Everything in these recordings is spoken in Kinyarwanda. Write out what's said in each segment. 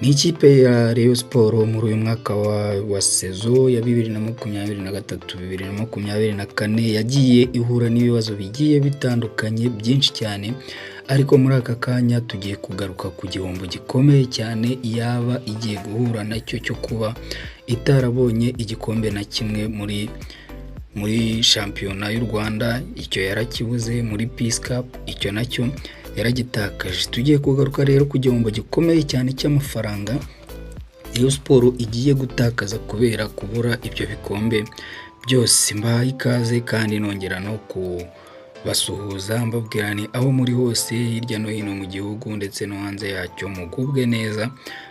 Ni ikipe ya Rayon Sports muri uyu mwaka wa sezo ya 2023-2024 yagiye ihura n'ibibazo bigiye bitandukanye byinshi cyane, ariko muri aka kanya tugiye kugaruka ku gihombo gikomeye cyane yaba igiye guhura nacyo cyo kuba itarabonye igikombe na kimwe muri shampiyona y'u Rwanda. Icyo yarakibuze muri Peace Cup, icyo nacyo yaragitakaje. Tugiye kugaruka rero ku gihombo gikomeye cyane cy'amafaranga Rayon Sports igiye gutakaza kubera kubura ibyo bikombe byose. Mbahaye ikaze kandi nongera no kubasuhuza mbabwira ni aho muri hose hirya no hino mu gihugu ndetse no hanze yacyo mugubwe neza.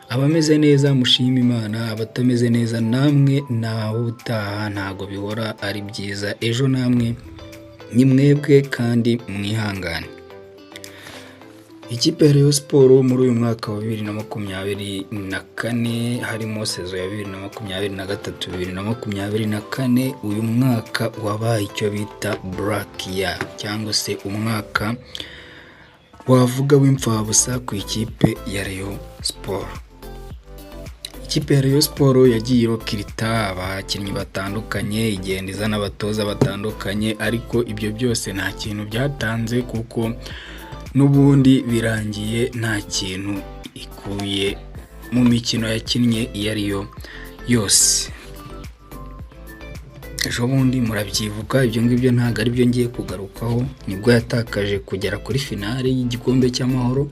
Abameze neza mushima Imana, abatameze neza namwe naho utaha ntago bihora ari byiza. Ejo namwe ni mwebwe kandi mwihangane. Ikipe ya Rayon Sports muri uyu mwaka wa 2024 harimo sezo ya 2023-2024, uyu mwaka wabaye icyo bita Black Year cyangwa se umwaka wavuga w'imfabusa ku ikipe ya Rayon Sports. Ikipe ya Rayon Sports yagiye irokirita abakinnyi batandukanye, igenda izana abatoza batandukanye, ariko ibyo byose nta kintu byatanze kuko n'ubundi birangiye nta kintu ikuye mu mikino yakinnye iyo ariyo yose. Ejo bundi murabyivuga, ibyo ngibyo ntabwo ari byo ngiye kugarukaho. Nibwo yatakaje kugera kuri finale y'igikombe cy'amahoro.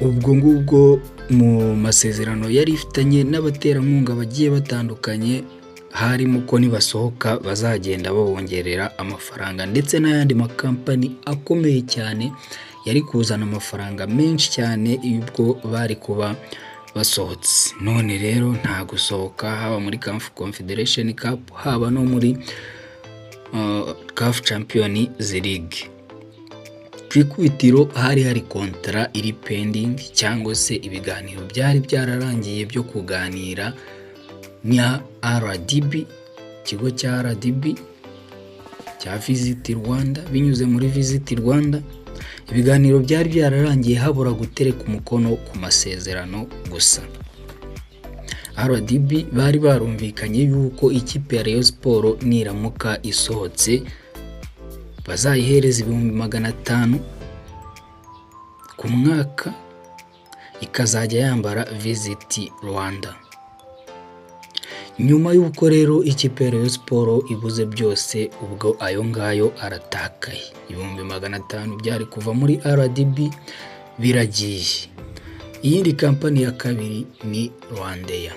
Ubwo ngubwo mu masezerano yari ifitanye n'abaterankunga bagiye batandukanye, harimo ko nibasohoka bazagenda babongerera amafaranga, ndetse n'ayandi makampani akomeye cyane yari kuzana amafaranga menshi cyane ubwo bari kuba basohotse. None rero nta gusohoka, haba muri CAF Confederation Cup haba no muri CAF Champions League. Kwikubitiro hari kontra iri pending cyangwa se ibiganiro byari byararangiye byo kuganira nya RDB, ikigo cya RDB cya Visit Rwanda. Binyuze muri Visit Rwanda ibiganiro byari byararangiye, habura gutereka umukono ku masezerano gusa. RDB bari barumvikanye yuko ikipe ya Rayon Sports niramuka isohotse bazayihereza 500,000 ku mwaka, ikazajya yambara Visit Rwanda. Nyuma y'uko rero ikipe ya Rayon Sports ibuze byose, ubwo ayo ngayo aratakaye. 500,000 byari kuva muri RDB biragiye. Iyindi kampani ya kabiri ni Rwandair.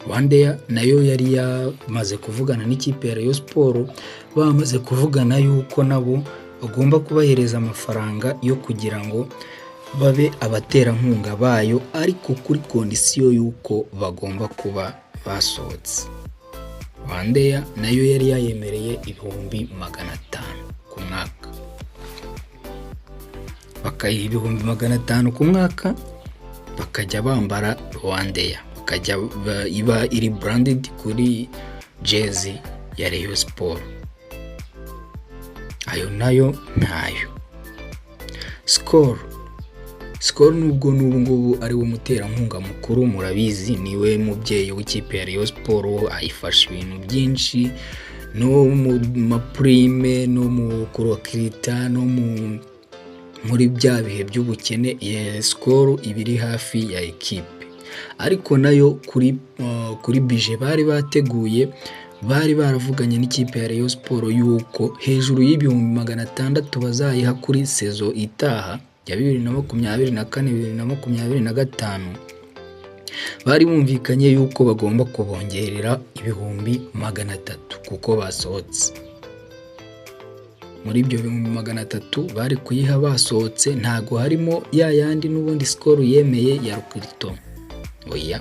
Rwandair nayo yari yamaze kuvugana n'ikipe ya Rayon Sports, bamaze kuvugana yuko nabo bagomba kubahereza amafaranga yo kugira ngo babe abaterankunga bayo, ariko kuri kondisiyo yuko bagomba kuba basohotse. Rwandair nayo yari yayemereye 500,000 ku mwaka, bakayiha 500,000 ku mwaka, bakajya bambara Rwandair, bakajya iba iri branded kuri jersey ya Rayon Sports. Ayo nayo ntayo. Skol nubwo n'ubu ari wo muterankunga mukuru, murabizi niwe mubyeyi w'ikipe ya Rayon Sports, ayifasha ibintu byinshi, no mu maprime, no mu kurokirita, no muri bya bihe by'ubukene. Skol ibiri hafi ya ekipe, ariko nayo kuri bije bari bateguye, bari baravuganye n'ikipe ya Rayon Sports yuko hejuru y'600,000 bazayiha kuri sezo itaha ya 2024-2025, bari bumvikanye yuko bagomba kubongerera 300,000 kuko basohotse. Muri ibyo 300,000 bari kuyiha basohotse, ntago harimo ya yandi n'ubundi Skol yemeye ya Rukirito. Oya,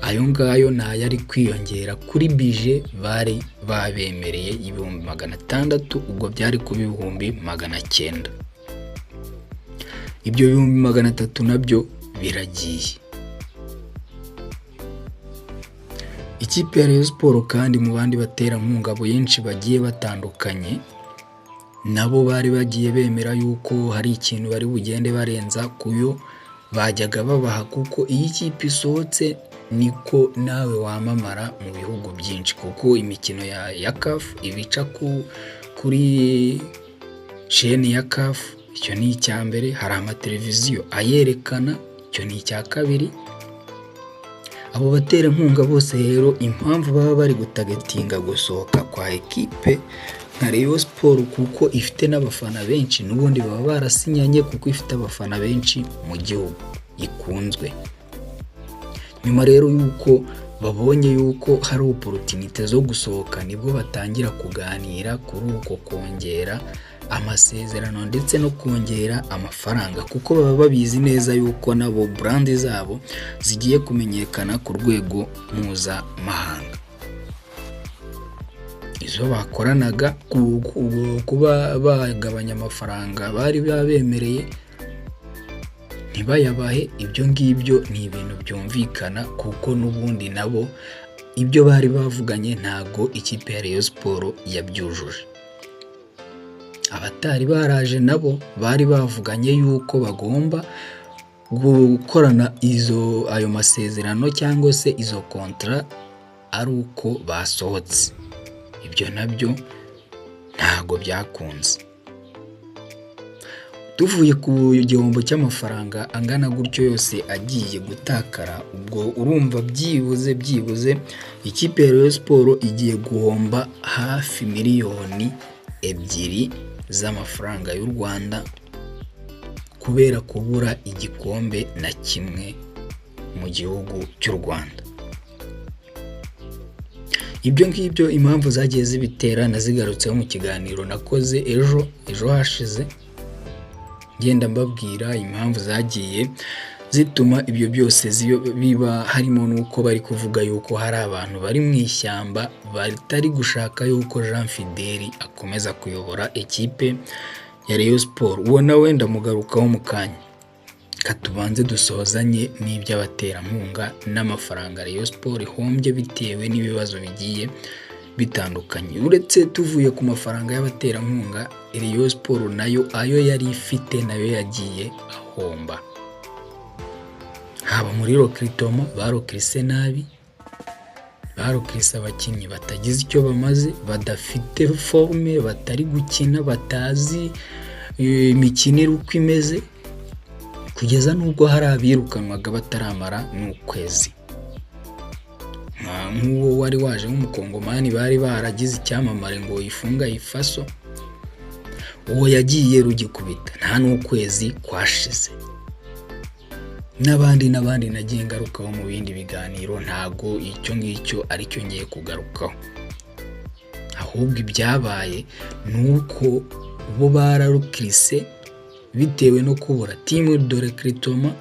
ayo ngayo yari kwiyongera kuri bije bari babemereye 600,000, ubwo byari kuba 900,000. Ibyo 300,000 nabyo biragiye. Ikipe ya Rayon Sports kandi mu bandi baterankunga benshi bagiye batandukanye, nabo bari bagiye bemera yuko hari ikintu bari bugende barenza kuyo bajyaga babaha, kuko iyo ikipe isohotse niko nawe wamamara mu bihugu byinshi, kuko imikino ya CAF ibica kuri sheni ya CAF, icyo ni icya mbere. Hari amateleviziyo ayerekana, icyo ni icya kabiri. Abo baterankunga bose rero impamvu baba bari gutagetinga gusohoka kwa ekipe nka Rayon Sport, kuko ifite n'abafana benshi, n'ubundi baba barasinyanye kuko ifite abafana benshi mu gihugu ikunzwe. Nyuma rero yuko babonye yuko hari opportunity zo gusohoka, nibwo batangira kuganira kuri uko kongera amasezerano ndetse no kongera amafaranga, kuko baba babizi neza yuko nabo brand zabo zigiye kumenyekana ku rwego mpuzamahanga. Izo bakoranaga kuba bagabanya amafaranga bari babemereye ntibayabahe, ibyo ngibyo ni ibintu byumvikana, kuko n'ubundi nabo ibyo bari bavuganye ntago ikipe ya Rayon Sport yabyujuje. Abatari baraje nabo bari bavuganye yuko bagomba gukorana ayo masezerano cyangwa se izo kontra ari uko basohotse. Ibyo nabyo ntago byakunze. Tuvuye ku gihombo cy'amafaranga angana gutyo yose agiye gutakara, ubwo urumva byibuze ikipe ya Rayon Sport igiye guhomba hafi miliyoni 2 z'amafaranga y'u Rwanda kubera kubura igikombe na kimwe mu gihugu cy'u Rwanda. Ibyo ngibyo impamvu zagiye zibitera nazigarutseho mu kiganiro nakoze ejo hashize, ngenda mbabwira impamvu zagiye zituma ibyo byose biba, harimo nuko bari kuvuga yuko hari abantu bari mu ishyamba batari gushaka yuko Jean Fidèle akomeza kuyobora ekipe ya Rayon Sport. Uwo nawe ndamugarukaho mu kanya. Katubanze dusohozanye n'iby'abaterankunga n'amafaranga Rayon Sport ihombye bitewe n'ibibazo bigiye bitandukanye. Uretse tuvuye ku mafaranga y'abaterankunga, Rayon Sport nayo ayo yari ifite nayo yagiye ahomba. Haba muri recruitment barokirise nabi, barokirise abakinnyi batagize icyo bamaze, badafite forme, batari gukina, batazi imikinire uko imeze, kugeza nubwo hari abirukanwaga bataramara n'ukwezi. Nk'uwo wari waje nk'umukongomani bari baragize icyamamare ngo yifunga ifaso, uwo yagiye rugikubita nta n'ukwezi kwashize. N'abandi nagiye ngarukaho mu bindi biganiro, ntago icyo ngicyo aricyo ngiye kugarukaho. Ahubwo ibyabaye nuko bo bararukirise bitewe no kubura team de recruitment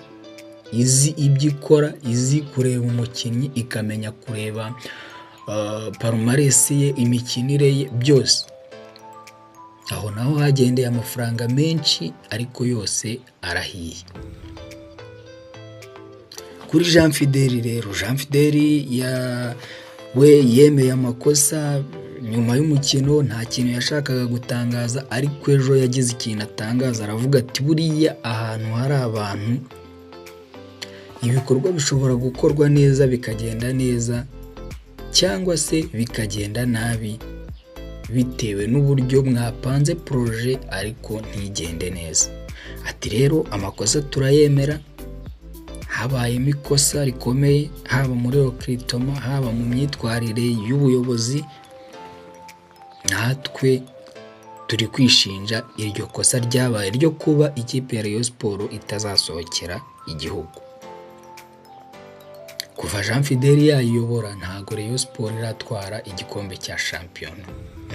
izi ibyo ikora, izi kureba umukinnyi, ikamenya kureba palmarès ye, imikinire ye byose. Aho naho hagendeye amafaranga menshi, ariko yose arahiye. Kuri Jean Fidèle rero, Jean Fidèle we yemeye amakosa nyuma y'umukino, nta kintu yashakaga gutangaza, ariko ejo yagize ikintu atangaza, aravuga ati buriya ahantu hari abantu ibikorwa bishobora gukorwa neza bikagenda neza, cyangwa se bikagenda nabi bitewe n'uburyo mwapanze projet ariko ntigende neza. Ati rero amakosa turayemera, habayemo ikosa rikomeye haba muri recruitment, haba mu myitwarire y'ubuyobozi, natwe turi kwishinja iryo kosa ryabaye ryo kuba ikipe ya Rayon Sport itazasohokera igihugu. Kuva Jean Fidèle yayiyobora ntago Rayon Sport iratwara igikombe cya shampiyona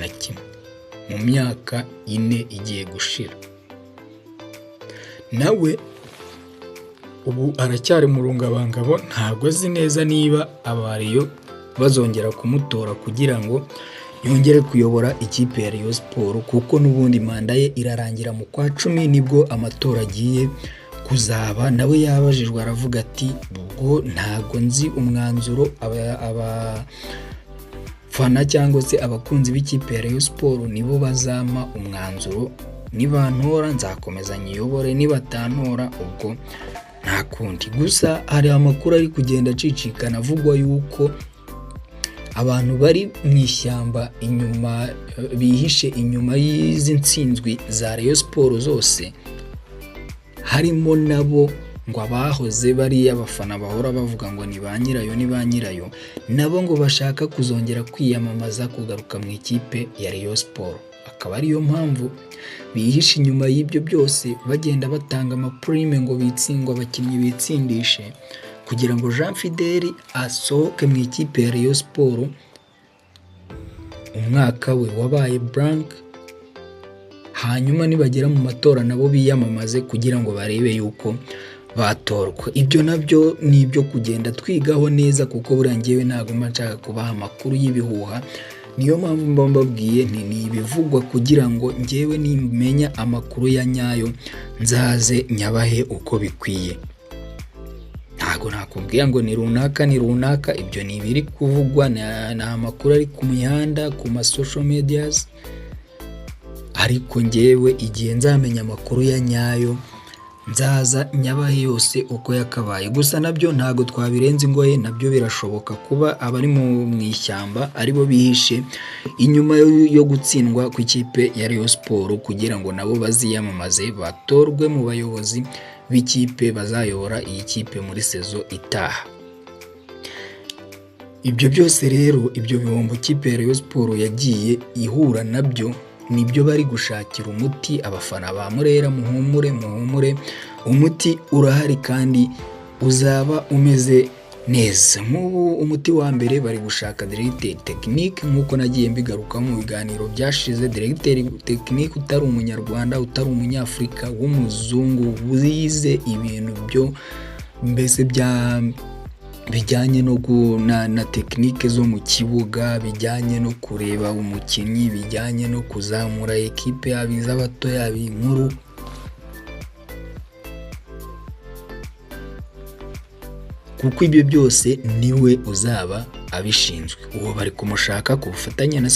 na kimwe mu myaka 4 igiye gushira. Nawe ubu aracyari mu rungabangabo, ntago azi neza niba abariyo bazongera kumutora kugira ngo yongere kuyobora ikipe ya Rayon Sport, kuko n'ubundi manda ye irarangira mu kwa 10 nibwo amatora agiye kuzaba. Nawe yabajijwe aravuga ati ubwo ntago nzi umwanzuro abafana cyangwa se abakunzi b'ikipe ya Rayon Sport nibo bazama umwanzuro, nibantora nzakomeza nyiyobore, nibatantora ubwo nta kundi. Gusa hari amakuru ari kugenda acicikana avugwa yuko abantu bari mu ishyamba inyuma, bihishe inyuma y'izi ntsinzwi za Rayon Sports zose, harimo nabo ngo abahoze bari abafana bahora bavuga ngo ni ba nyirayo nabo ngo bashaka kuzongera kwiyamamaza kugaruka mu ikipe ya Rayon Sports. Akaba ariyo mpamvu bihishe inyuma y'ibyo byose bagenda batanga amaprime ngo bitsindwa abakinnyi bitsindishe, kugira ngo Jean Fidèle asohoke mu ikipe ya Rayon Sports umwaka we wabaye blank, hanyuma nibagera mu matora nabo biyamamaze kugira ngo barebe yuko batorwa. Ibyo nabyo ni ibyo kugenda twigaho neza, kuko buriya njyewe ntabwo nshaka kubaha amakuru y'ibihuha. Niyo mpamvu mbabwiye ni ibivugwa kugira ngo njyewe nimenya amakuru ya nyayo nzaze nyabahe uko bikwiye. Ntabwo nakubwiye ngo ni runaka, ibyo ni ibiri kuvugwa, ni amakuru ari ku mihanda, ku ma social medias. Ariko njyewe igihe nzamenya amakuru ya nyayo nzaza nyabahe yose uko yakabaye. Gusa nabyo ntabwo twabirenze ingoye, nabyo birashoboka kuba abari mu ishyamba aribo bihishe inyuma yo gutsindwa ku ikipe ya Rayon Sports kugira ngo nabo baziyamamaze batorwe mu bayobozi b'ikipe bazayobora iyi kipe muri sezo itaha. Ibyo byose rero, ibyo bihombo kipe ya Rayon Sports yagiye ihura nabyo, nibyo bari gushakira umuti. Abafana ba Murera muhumure, umuti urahari kandi uzaba umeze neza. Nk'ubu umuti wa mbere bari gushaka directeur technique, nk'uko nagiye mbigaruka mu biganiro byashize. Directeur technique utari umunyarwanda, utari umunyafrika, w'umuzungu wize ibintu byo mbese bijyanye na tekinike zo mu kibuga, bijyanye no kureba umukinnyi, bijyanye no kuzamura ekipe yabiza abato yabinkuru. Kuko ibyo byose niwe uzaba abishinzwe. Uwo bari kumushaka ku bufatanye na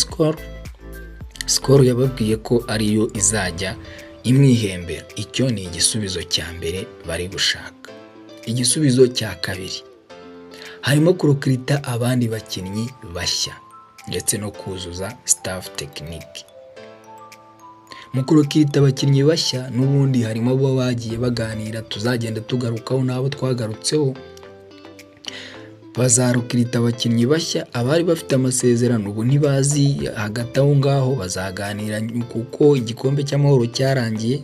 Skol yababwiye ko ariyo izajya imwihembera. Icyo ni igisubizo cya mbere bari gushaka. Igisubizo cya kabiri, harimo kurukirita abandi bakinnyi bashya ndetse no kuzuza staff technique. Mu kurukirita abakinnyi bashya n'ubundi harimo abo bagiye baganira, tuzagenda tugarukaho n'abo twagarutseho. Bazarukirita abakinnyi bashya, abari bafite amasezerano ubu ntibazi, hagati aho ngaho bazaganira kuko igikombe cy'amahoro cyarangiye.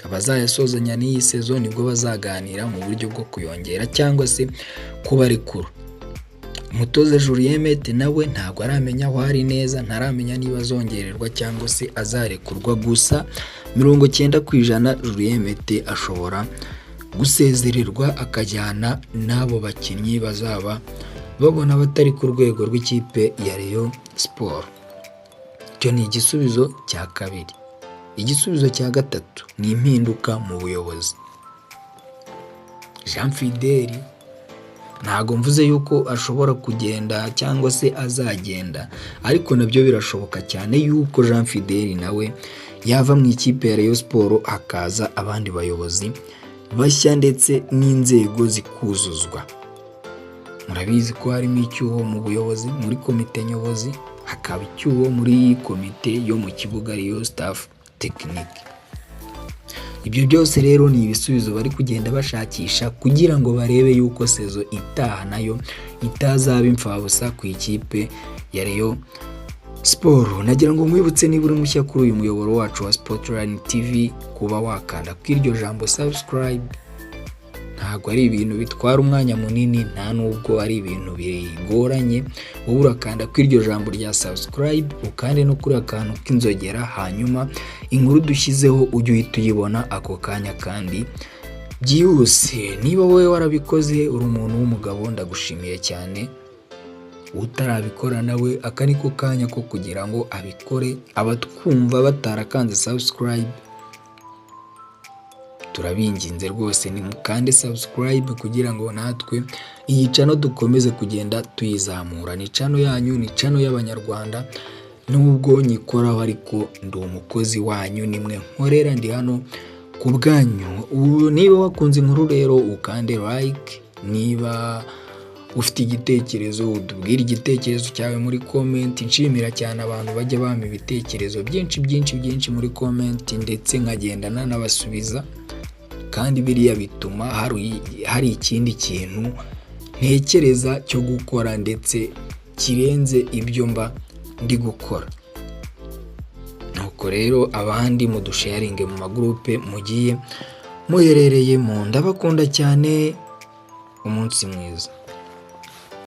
Abazayasozanya n'iyi sezo nibwo bazaganira mu buryo bwo kuyongera cyangwa se kubarekura. Umutoza Julien Mete nawe ntabwo aramenya aho ari neza, ntaramenya niba azongererwa cyangwa se azarekurwa. Gusa 90% Julien Mete ashobora gusezererwa akajyana n'abo bakinnyi bazaba babona batari ku rwego rw'ikipe ya Rayon Sports. Icyo ni igisubizo cya kabiri. Igisubizo cya gatatu ni impinduka mu buyobozi. Jean Fidèle ntago mvuze yuko ashobora kugenda cyangwa se azagenda, ariko nabyo birashoboka cyane yuko Jean Fidèle nawe yava mu ikipe ya Rayon Sports hakaza abandi bayobozi bashya ndetse n'inzego zikuzuzwa. Murabizi ko harimo icyuho mu buyobozi, muri komite nyobozi, hakaba icyuho muri komite yo mu kibuga Rayon staff technique. Ibyo byose rero ni ibisubizo bari kugenda bashakisha kugira ngo barebe yuko sezo itaha nayo itazaba imfabusa ku ikipe ya Rayon Sports. Nagira ngo mwibutse niba uri mushya kuri uyu muyoboro wacu wa Sportline TV kuba wakanda kw'iryo jambo subscribe. Ntabwo ari ibintu bitwara umwanya munini, nta nubwo ari ibintu bigoranye. Wowe urakanda kw'iryo jambo rya subscribe, ukande no kuri akantu k'inzogera, hanyuma inkuru dushyizeho ujye uhita uyibona ako kanya kandi byihuse. Niba wowe warabikoze uri umuntu w'umugabo, ndagushimiye cyane. Utarabikora nawe aka niko kanya ko kugira ngo abikore. Abatwumva batarakanze subscribe, turabinginze rwose ni mukande subscribe kugira ngo natwe iyi channel dukomeze kugenda tuyizamura. Ni channel yanyu, ni channel y'abanyarwanda, nubwo nyikoraho ariko ndi umukozi wanyu, nimwe nkorera. Ndi hano ku bwanyu niba wakunze inkuru rero ukande like, niba ufite igitekerezo utubwire igitekerezo cyawe muri comment. Nshimira cyane abantu bajya bampa ibitekerezo byinshi muri comment, ndetse nkagenda nanabasubiza, kandi biriya bituma hari ikindi kintu ntekereza cyo gukora ndetse kirenze ibyo mba ndi gukora. Nuko rero abandi mudusharinge mu magroupe mugiye muherereyemo, ndabakunda cyane, umunsi mwiza.